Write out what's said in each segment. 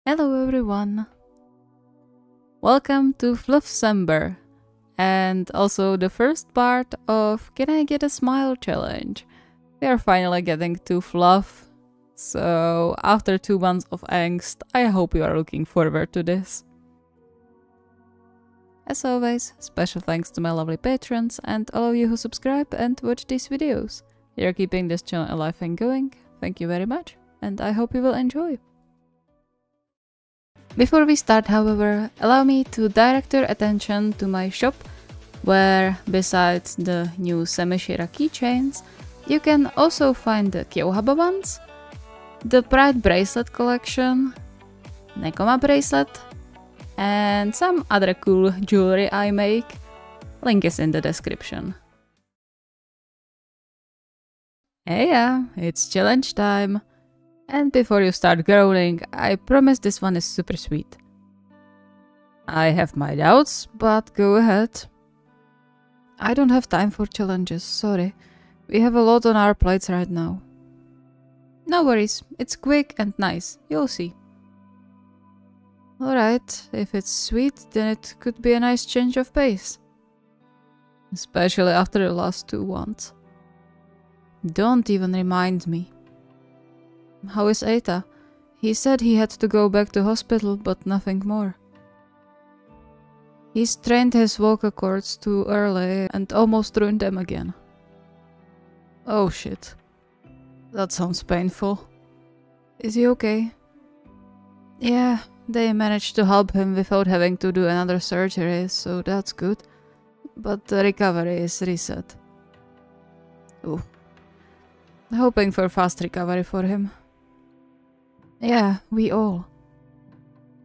Hello everyone! Welcome to Fluffsember, and also the first part of Can I Get a Smile challenge. We are finally getting to Fluff, so after 2 months of angst, I hope you are looking forward to this. As always, special thanks to my lovely patrons and all of you who subscribe and watch these videos. You're keeping this channel alive and going, thank you very much, and I hope you will enjoy. Before we start, however, allow me to direct your attention to my shop, where besides the new Semishira keychains, you can also find the KyouHaba ones, the Pride bracelet collection, Nekoma bracelet, and some other cool jewelry I make. Link is in the description. Hey yeah, it's challenge time! And before you start groaning, I promise this one is super sweet. I have my doubts, but go ahead. I don't have time for challenges, sorry. We have a lot on our plates right now. No worries, it's quick and nice, you'll see. Alright, if it's sweet, then it could be a nice change of pace. Especially after the last 2 ones. Don't even remind me. How is Eita? He said he had to go back to hospital, but nothing more. He strained his vocal cords too early and almost ruined them again. Oh shit. That sounds painful. Is he okay? Yeah, they managed to help him without having to do another surgery, so that's good. But the recovery is reset. Ooh. Hoping for fast recovery for him. Yeah, we all.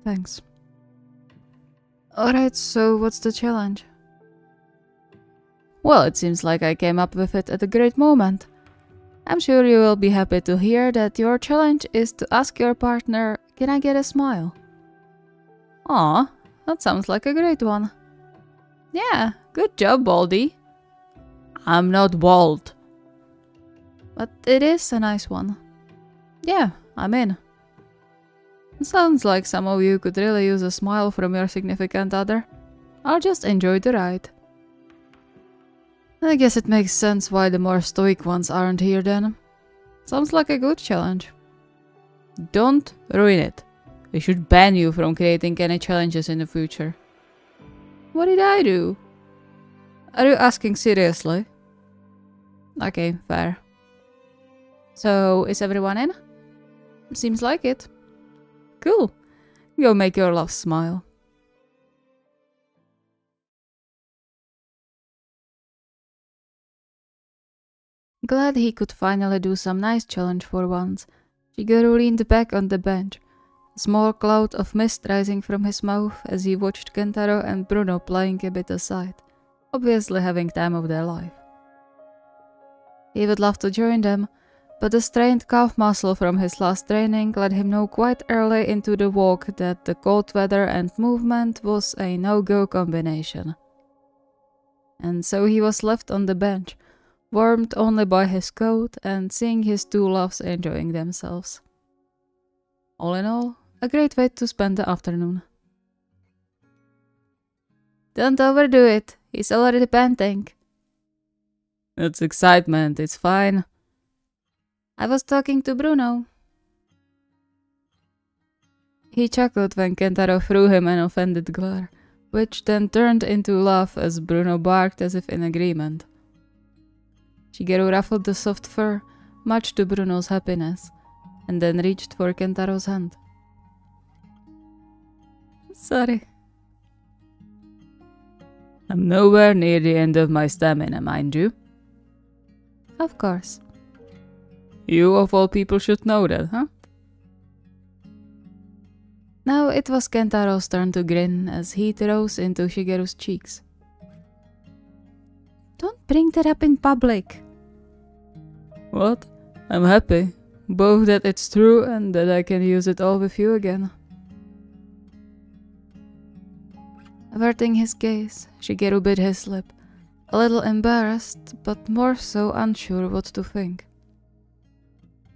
Thanks. Alright, so what's the challenge? Well, it seems like I came up with it at a great moment. I'm sure you will be happy to hear that your challenge is to ask your partner, can I get a smile? Aw, that sounds like a great one. Yeah, good job, Baldy. I'm not bald. But it is a nice one. Yeah, I'm in. Sounds like some of you could really use a smile from your significant other. I'll just enjoy the ride. I guess it makes sense why the more stoic ones aren't here then. Sounds like a good challenge. Don't ruin it. We should ban you from creating any challenges in the future. What did I do? Are you asking seriously? Okay, fair. So, is everyone in? Seems like it. Cool. Go make your love smile. Glad he could finally do some nice challenge for once. Shigeru leaned back on the bench, a small cloud of mist rising from his mouth as he watched Kentaro and Bruno playing a bit aside, obviously having time of their life. He would love to join them, but the strained calf muscle from his last training let him know quite early into the walk that the cold weather and movement was a no-go combination. And so he was left on the bench, warmed only by his coat and seeing his 2 loves enjoying themselves. All in all, a great way to spend the afternoon. Don't overdo it, he's already panting. It's excitement, it's fine. I was talking to Bruno. He chuckled when Kentaro threw him an offended glare, which then turned into laugh as Bruno barked as if in agreement. Shigeru ruffled the soft fur, much to Bruno's happiness, and then reached for Kentaro's hand. Sorry. I'm nowhere near the end of my stamina, mind you. Of course. You of all people should know that, huh? Now it was Kentaro's turn to grin as heat rose into Shigeru's cheeks. Don't bring that up in public. What? I'm happy. Both that it's true and that I can use it all with you again. Averting his gaze, Shigeru bit his lip, a little embarrassed, but more so unsure what to think.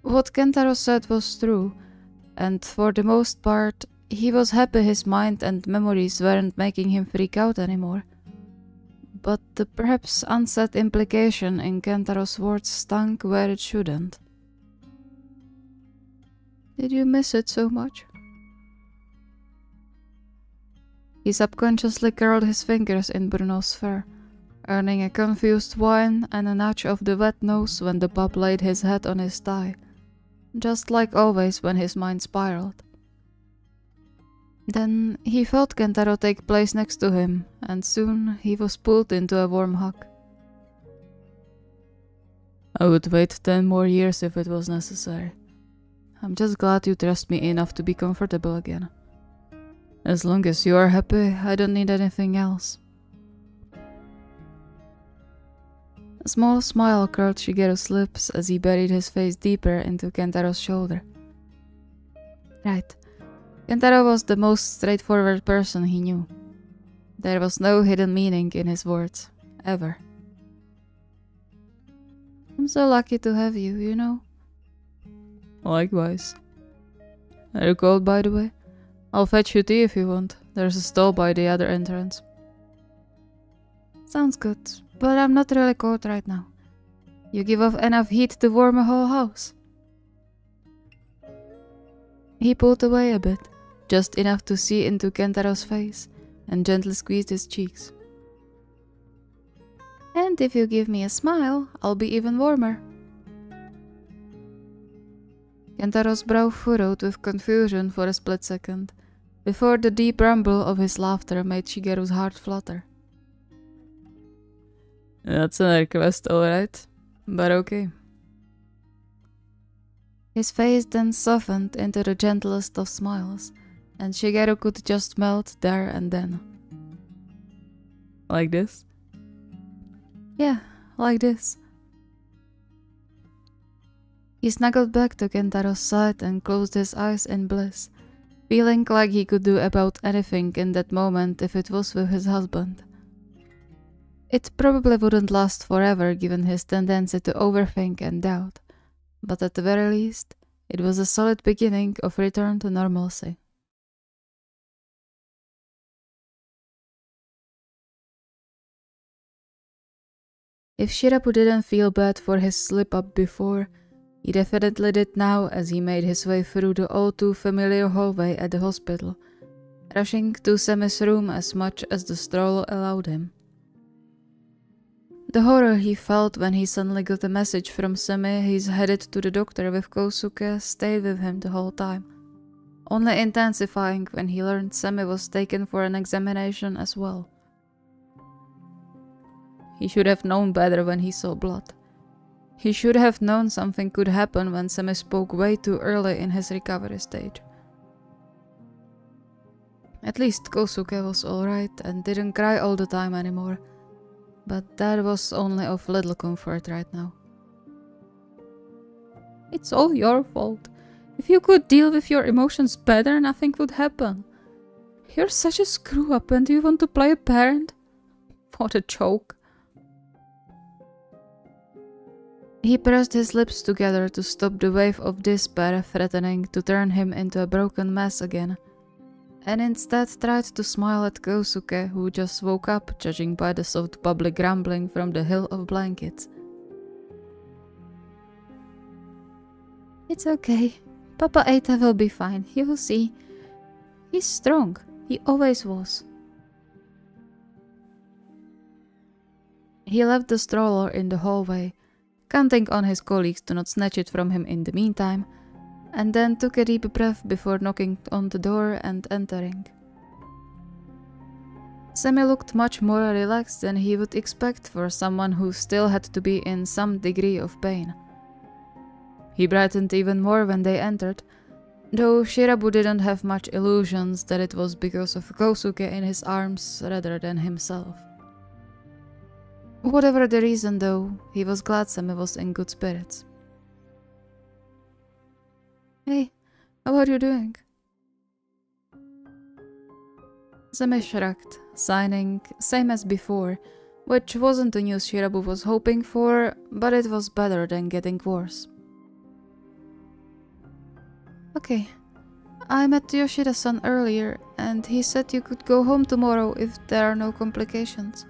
What Kentaro said was true, and for the most part, He was happy his mind and memories weren't making him freak out anymore. But the perhaps unsaid implication in Kentaro's words stung where it shouldn't. Did you miss it so much? He subconsciously curled his fingers in Bruno's fur, earning a confused whine and a nudge of the wet nose when the pup laid his head on his thigh, just like always when his mind spiraled. Then he felt Kentaro take place next to him, and soon he was pulled into a warm hug. I would wait 10 more years if it was necessary. I'm just glad you trust me enough to be comfortable again. As long as you are happy, I don't need anything else. A small smile curled Shigeru's lips as he buried his face deeper into Kentaro's shoulder. Right. Kentaro was the most straightforward person he knew. There was no hidden meaning in his words, ever. I'm so lucky to have you, you know? Likewise. Are you cold, by the way? I'll fetch you tea if you want. There's a stall by the other entrance. Sounds good, but I'm not really cold right now. You give off enough heat to warm a whole house. He pulled away a bit, just enough to see into Kentaro's face, and gently squeezed his cheeks. And if you give me a smile, I'll be even warmer. Kentaro's brow furrowed with confusion for a split second, before the deep rumble of his laughter made Shigeru's heart flutter. That's a request, alright, but okay. His face then softened into the gentlest of smiles, and Shigeru could just melt there and then. Like this? Yeah, like this. He snuggled back to Kentaro's side and closed his eyes in bliss, feeling like he could do about anything in that moment if it was with his husband. It probably wouldn't last forever given his tendency to overthink and doubt, but at the very least, it was a solid beginning of return to normalcy. If Shirabu didn't feel bad for his slip-up before, he definitely did now as he made his way through the all-too-familiar hallway at the hospital, rushing to Semi's room as much as the stroller allowed him. The horror he felt when he suddenly got a message from Semi he's headed to the doctor with Kosuke stayed with him the whole time, only intensifying when he learned Semi was taken for an examination as well. He should have known better when he saw blood. He should have known something could happen when Semi spoke way too early in his recovery stage. At least Kosuke was alright and didn't cry all the time anymore, but that was only of little comfort right now. It's all your fault. If you could deal with your emotions better, nothing would happen. You're such a screw-up and you want to play a parent? What a joke. He pressed his lips together to stop the wave of despair threatening to turn him into a broken mess again, and instead tried to smile at Kosuke, who just woke up, judging by the soft bubbly grumbling from the hill of blankets. It's okay. Papa Eita will be fine, you'll see. He's strong. He always was. He left the stroller in the hallway, counting on his colleagues to not snatch it from him in the meantime, and then took a deep breath before knocking on the door and entering. Semi looked much more relaxed than he would expect for someone who still had to be in some degree of pain. He brightened even more when they entered, though Shirabu didn't have much illusions that it was because of Kosuke in his arms rather than himself. Whatever the reason though, he was glad Semi was in good spirits. Hey, how are you doing? Semi shrugged, signing, same as before, which wasn't the news Shirabu was hoping for, but it was better than getting worse. Okay, I met Yoshida-san earlier, and he said you could go home tomorrow if there are no complications.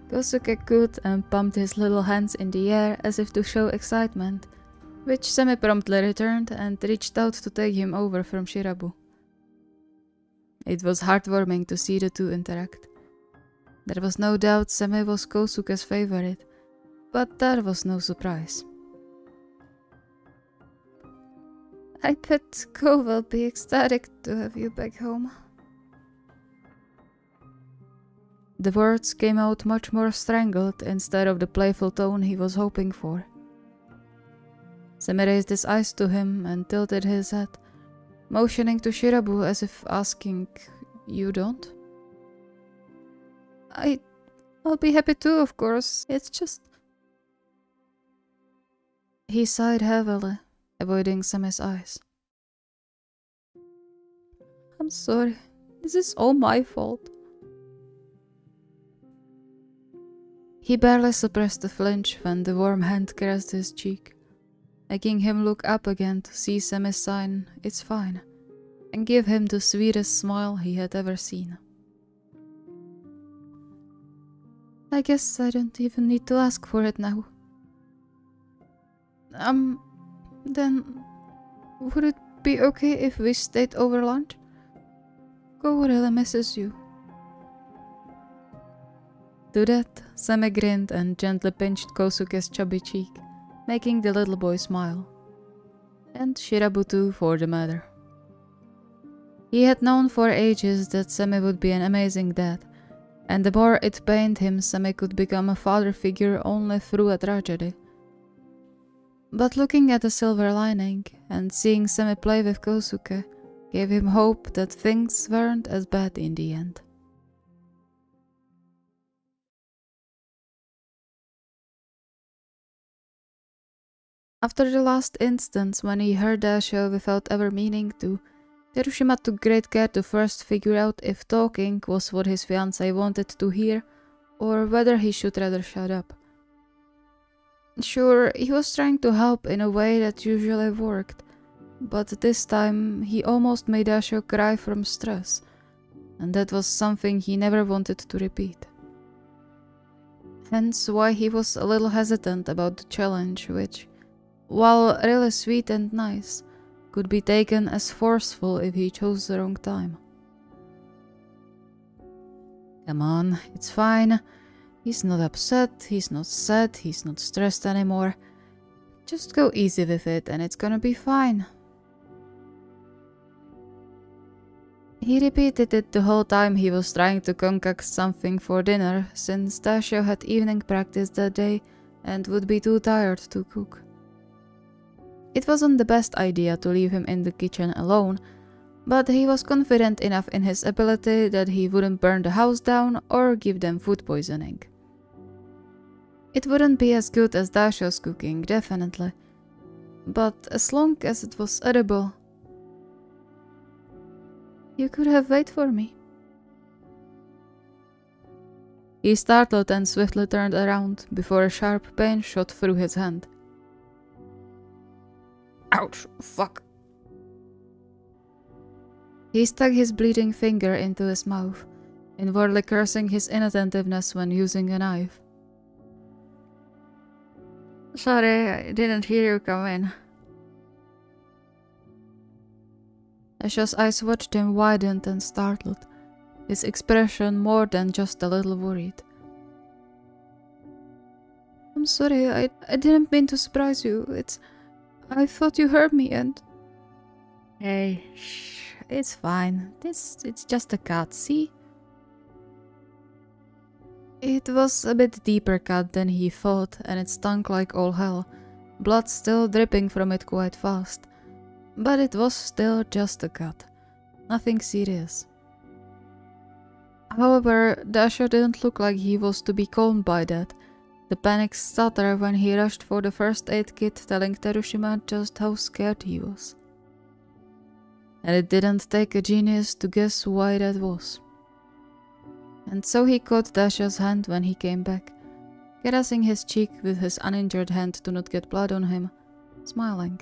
Kosuke cooed and pumped his little hands in the air as if to show excitement, which Semi promptly returned and reached out to take him over from Shirabu. It was heartwarming to see the two interact. There was no doubt Semi was Kosuke's favorite, but that was no surprise. I bet Ko will be ecstatic to have you back home. The words came out much more strangled instead of the playful tone he was hoping for. Semi raised his eyes to him and tilted his head, motioning to Shirabu as if asking, "You don't?" I'll be happy too, of course. It's just... He sighed heavily, avoiding Semi's eyes. I'm sorry. This is all my fault. He barely suppressed a flinch when the warm hand caressed his cheek, making him look up again to see Semi's sign, "It's fine," and give him the sweetest smile he had ever seen. I guess I don't even need to ask for it now. Then would it be okay if we stayed over lunch? Ko really misses you. To that, Semi grinned and gently pinched Kosuke's chubby cheek, making the little boy smile. And Shirabu too, for the matter. He had known for ages that Semi would be an amazing dad, and the more it pained him, Semi could become a father figure only through a tragedy. But looking at the silver lining and seeing Semi play with Kosuke gave him hope that things weren't as bad in the end. After the last instance when he heard Dasho without ever meaning to, Terushima took great care to first figure out if talking was what his fiancée wanted to hear, or whether he should rather shut up. Sure, he was trying to help in a way that usually worked, but this time he almost made Dasho cry from stress, and that was something he never wanted to repeat. Hence why he was a little hesitant about the challenge, which, while really sweet and nice, could be taken as forceful if he chose the wrong time. Come on, it's fine. He's not upset, he's not sad, he's not stressed anymore. Just go easy with it and it's gonna be fine. He repeated it the whole time he was trying to concoct something for dinner, since Dasho had evening practice that day and would be too tired to cook. It wasn't the best idea to leave him in the kitchen alone, but he was confident enough in his ability that he wouldn't burn the house down or give them food poisoning. It wouldn't be as good as Dasho's cooking, definitely, but as long as it was edible. You could have waited for me. He startled and swiftly turned around before a sharp pain shot through his hand. Ouch, fuck. He stuck his bleeding finger into his mouth, inwardly cursing his inattentiveness when using a knife. Sorry, I didn't hear you come in. Asha's eyes watched him widened and startled, his expression more than just a little worried. I'm sorry, I didn't mean to surprise you. I thought you heard me and... Hey, shh, it's fine. It's just a cut, see? It was a bit deeper cut than he thought, and it stunk like all hell, blood still dripping from it quite fast. But it was still just a cut, nothing serious. However, Dasho didn't look like he was to be calmed by that. The panic stutter when he rushed for the first aid kit, telling Terushima just how scared he was. And it didn't take a genius to guess why that was. And so he caught Dasha's hand when he came back, caressing his cheek with his uninjured hand to not get blood on him, smiling.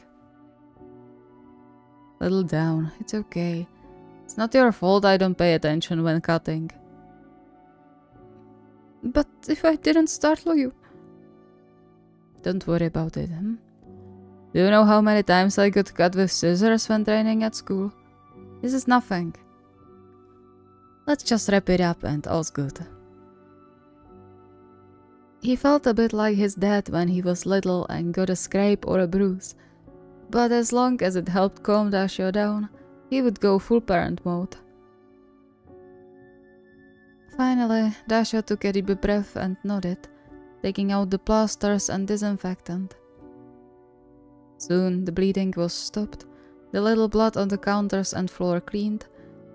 Little down. It's okay. It's not your fault I don't pay attention when cutting. But if I didn't startle you... Don't worry about it, Do you know how many times I got cut with scissors when training at school? This is nothing. Let's just wrap it up and all's good. He felt a bit like his dad when he was little and got a scrape or a bruise. But as long as it helped calm Dasho down, he would go full parent mode. Finally, Dasho took a deep breath and nodded, taking out the plasters and disinfectant. Soon the bleeding was stopped, the little blood on the counters and floor cleaned,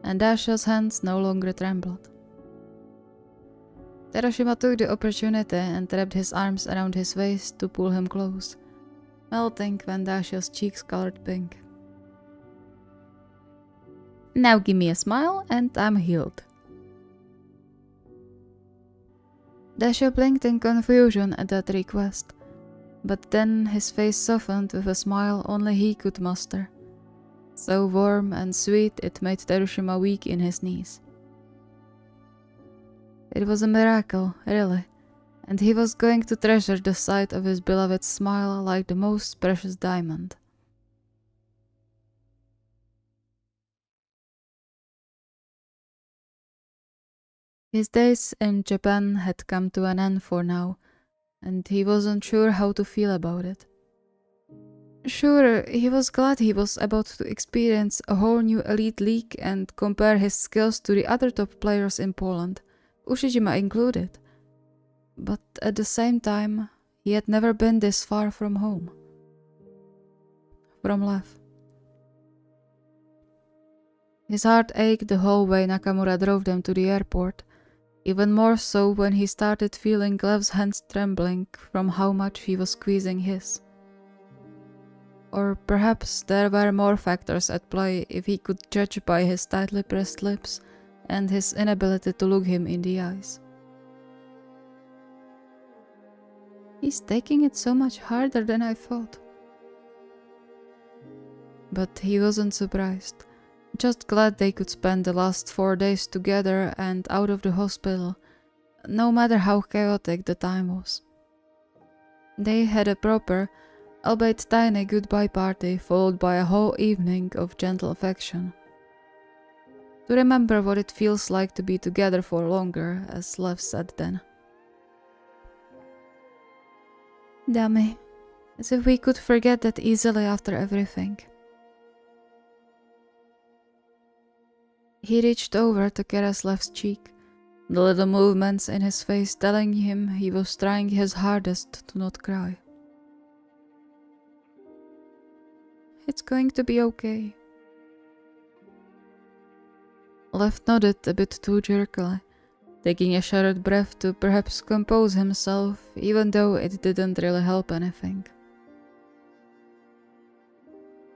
and Dasho's hands no longer trembled. Terushou took the opportunity and wrapped his arms around his waist to pull him close, melting when Dasho's cheeks colored pink. Now give me a smile and I'm healed. Dasho blinked in confusion at that request, but then his face softened with a smile only he could muster. So warm and sweet it made Terushou weak in his knees. It was a miracle, really, and he was going to treasure the sight of his beloved's smile like the most precious diamond. His days in Japan had come to an end for now, and he wasn't sure how to feel about it. Sure, he was glad he was about to experience a whole new elite league and compare his skills to the other top players in Poland, Ushijima included. But at the same time, he had never been this far from home. From love. His heart ached the whole way Nakamura drove them to the airport, even more so when he started feeling Lev's hands trembling from how much he was squeezing his. Or perhaps there were more factors at play if he could judge by his tightly pressed lips and his inability to look him in the eyes. He's taking it so much harder than I thought. But he wasn't surprised. Just glad they could spend the last 4 days together and out of the hospital, no matter how chaotic the time was. They had a proper, albeit tiny goodbye party followed by a whole evening of gentle affection. To remember what it feels like to be together for longer, as Lev said then. Dummy, as if we could forget that easily after everything. He reached over to caress Lev's cheek, the little movements in his face telling him he was trying his hardest to not cry. It's going to be okay. Lev nodded a bit too jerkily, taking a shattered breath to perhaps compose himself, even though it didn't really help anything.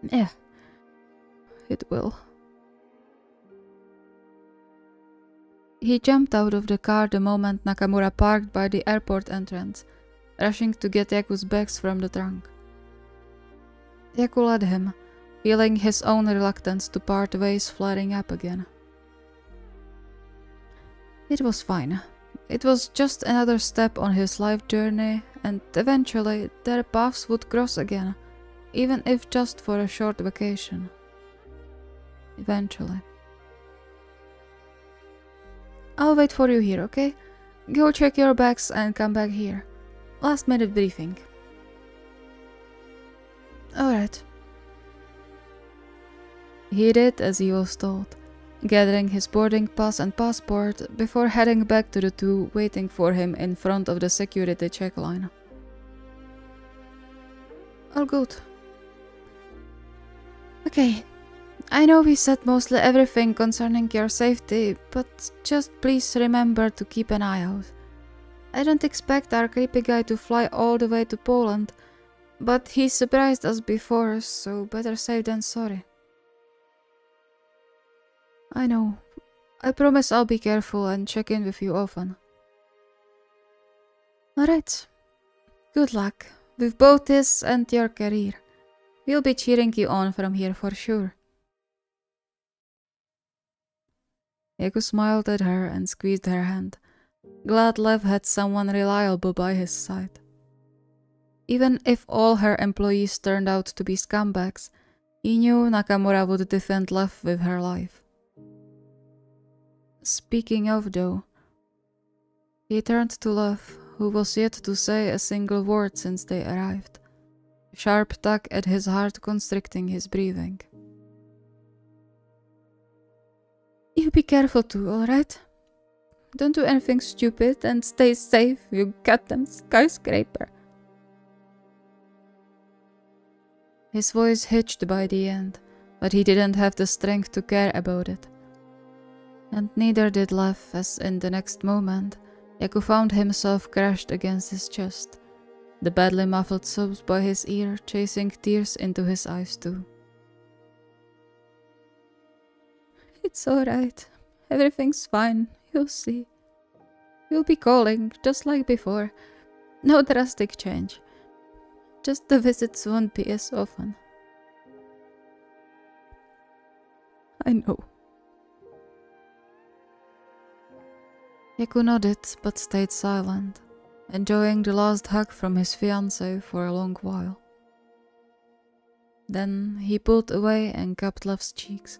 Yeah, it will. He jumped out of the car the moment Nakamura parked by the airport entrance, rushing to get Yaku's bags from the trunk. Yaku led him, feeling his own reluctance to part ways flaring up again. It was fine. It was just another step on his life journey, and eventually their paths would cross again, even if just for a short vacation. Eventually. I'll wait for you here, okay? Go check your bags and come back here. Last minute briefing. Alright. He did as he was told, gathering his boarding pass and passport before heading back to the two waiting for him in front of the security check line. All good. Okay. I know we said mostly everything concerning your safety, but just please remember to keep an eye out. I don't expect our creepy guy to fly all the way to Poland, but he surprised us before, so better safe than sorry. I know. I promise I'll be careful and check in with you often. Alright. Good luck, with both this and your career. We'll be cheering you on from here for sure. Yaku smiled at her and squeezed her hand, glad Lev had someone reliable by his side. Even if all her employees turned out to be scumbags, he knew Nakamura would defend Lev with her life. Speaking of though, he turned to Lev, who was yet to say a single word since they arrived, a sharp tug at his heart constricting his breathing. You be careful too, alright? Don't do anything stupid and stay safe, you goddamn skyscraper. His voice hitched by the end, but he didn't have the strength to care about it. And neither did Lev, as in the next moment, Yaku found himself crashed against his chest, the badly muffled sobs by his ear chasing tears into his eyes too. It's alright. Everything's fine. You'll see. You'll be calling, just like before. No drastic change. Just the visits won't be as often. I know. Yaku nodded, but stayed silent, enjoying the last hug from his fiancée for a long while. Then he pulled away and cupped Lev's cheeks,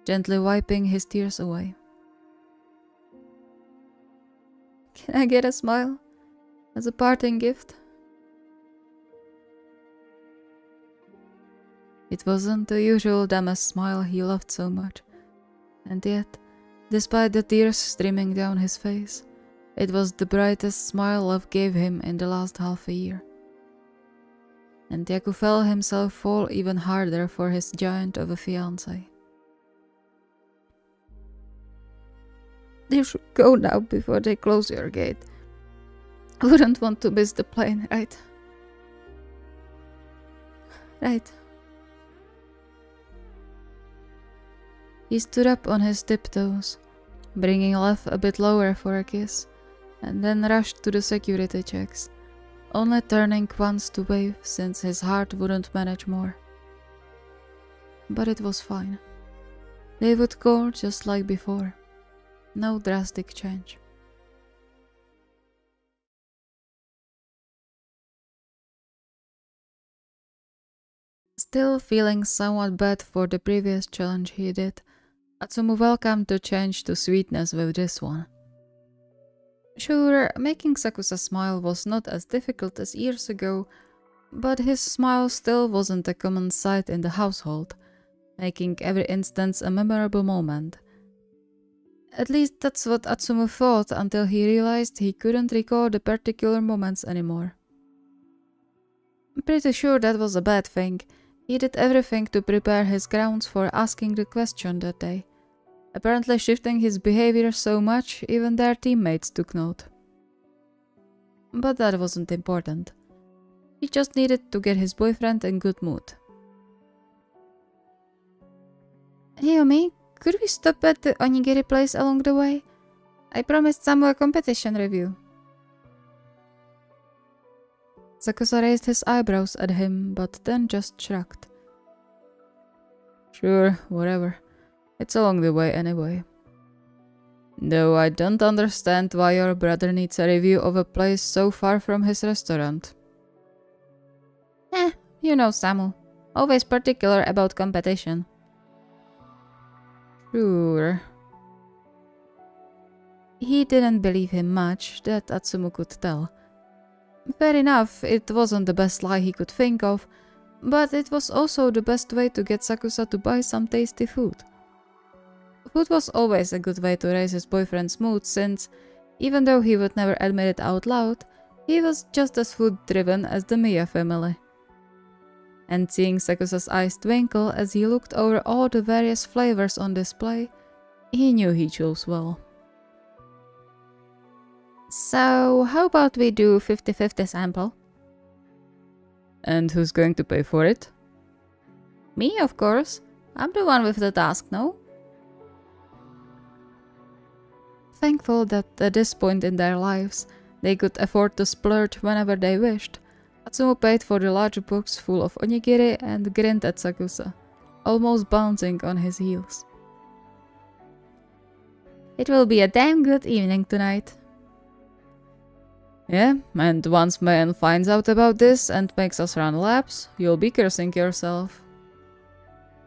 gently wiping his tears away. Can I get a smile? As a parting gift? It wasn't the usual Damas smile he loved so much, and yet, despite the tears streaming down his face, it was the brightest smile Love gave him in the last half a year. And Yaku felt himself fall even harder for his giant of a fiancé. You should go now before they close your gate. Wouldn't want to miss the plane, right? Right. He stood up on his tiptoes, bringing Lev a bit lower for a kiss, and then rushed to the security checks, only turning once to wave since his heart wouldn't manage more. But it was fine. They would go just like before. No drastic change. Still feeling somewhat bad for the previous challenge he did, Atsumu welcomed the change to sweetness with this one. Sure, making Sakusa smile was not as difficult as years ago, but his smile still wasn't a common sight in the household, making every instance a memorable moment. At least that's what Atsumu thought until he realized he couldn't recall the particular moments anymore. Pretty sure that was a bad thing. He did everything to prepare his grounds for asking the question that day, apparently shifting his behavior so much even their teammates took note. But that wasn't important. He just needed to get his boyfriend in good mood. Hey Omi, could we stop at the onigiri place along the way? I promised Samu a competition review. Sakusa raised his eyebrows at him, but then just shrugged. Sure, whatever. It's along the way anyway. Though I don't understand why your brother needs a review of a place so far from his restaurant. You know Samu. Always particular about competition. Sure. He didn't believe him much, that Atsumu could tell. Fair enough, it wasn't the best lie he could think of, but it was also the best way to get Sakusa to buy some tasty food. Food was always a good way to raise his boyfriend's mood since, even though he would never admit it out loud, he was just as food-driven as the Miya family. And seeing Sakusa's eyes twinkle as he looked over all the various flavors on display, he knew he chose well. So, how about we do 50-50 sample? And who's going to pay for it? Me, of course. I'm the one with the task, no? Thankful that at this point in their lives, they could afford to splurge whenever they wished, Atsumu paid for the large box full of onigiri and grinned at Sakusa, almost bouncing on his heels. It will be a damn good evening tonight. Yeah, and once man finds out about this and makes us run laps, you'll be cursing yourself.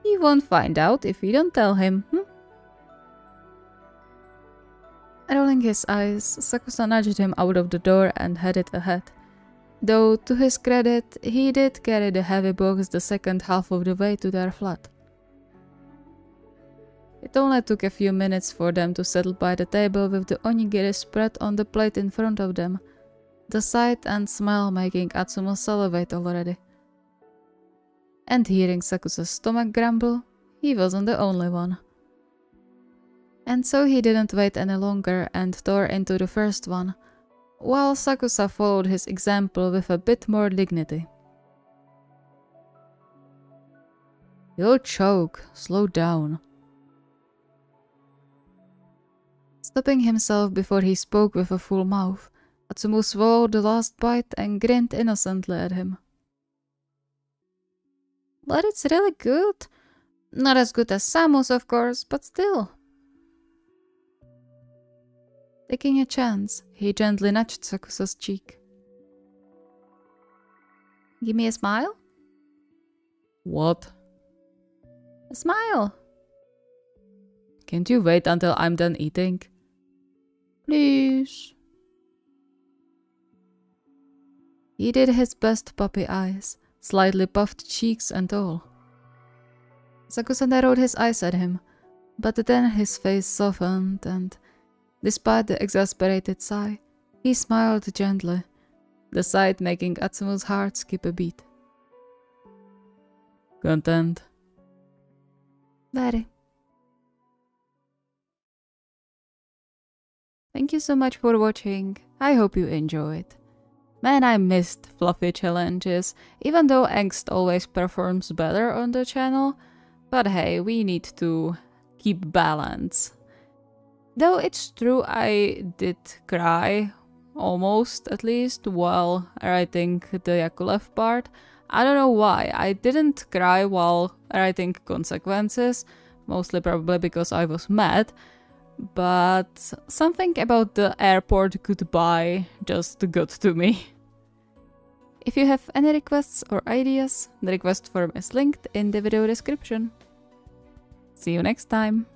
He won't find out if we don't tell him, Rolling his eyes, Sakusa nudged him out of the door and headed ahead. Though, to his credit, he did carry the heavy box the second half of the way to their flat. It only took a few minutes for them to settle by the table with the onigiri spread on the plate in front of them, the sight and smell making Atsumo salivate already. And hearing Sakusa's stomach grumble, he wasn't the only one. And so he didn't wait any longer and tore into the first one, while Sakusa followed his example with a bit more dignity. You'll choke, slow down. Stopping himself before he spoke with a full mouth, Atsumo swallowed the last bite and grinned innocently at him. But it's really good. Not as good as Samu's, of course, but still. Taking a chance, he gently nudged Sakusa's cheek. Give me a smile? What? A smile. Can't you wait until I'm done eating? Please. He did his best puppy eyes, slightly puffed cheeks and all. Sakusa narrowed his eyes at him, but then his face softened and, despite the exasperated sigh, he smiled gently, the sight making Atsumo's heart skip a beat. Content? Very. Thank you so much for watching. I hope you enjoyed. Man, I missed fluffy challenges, even though Angst always performs better on the channel. But hey, we need to keep balance. Though it's true I did cry, almost at least, while writing the Yakulev part. I don't know why. I didn't cry while writing consequences, mostly probably because I was mad. But something about the airport goodbye just got to me. If you have any requests or ideas, the request form is linked in the video description. See you next time!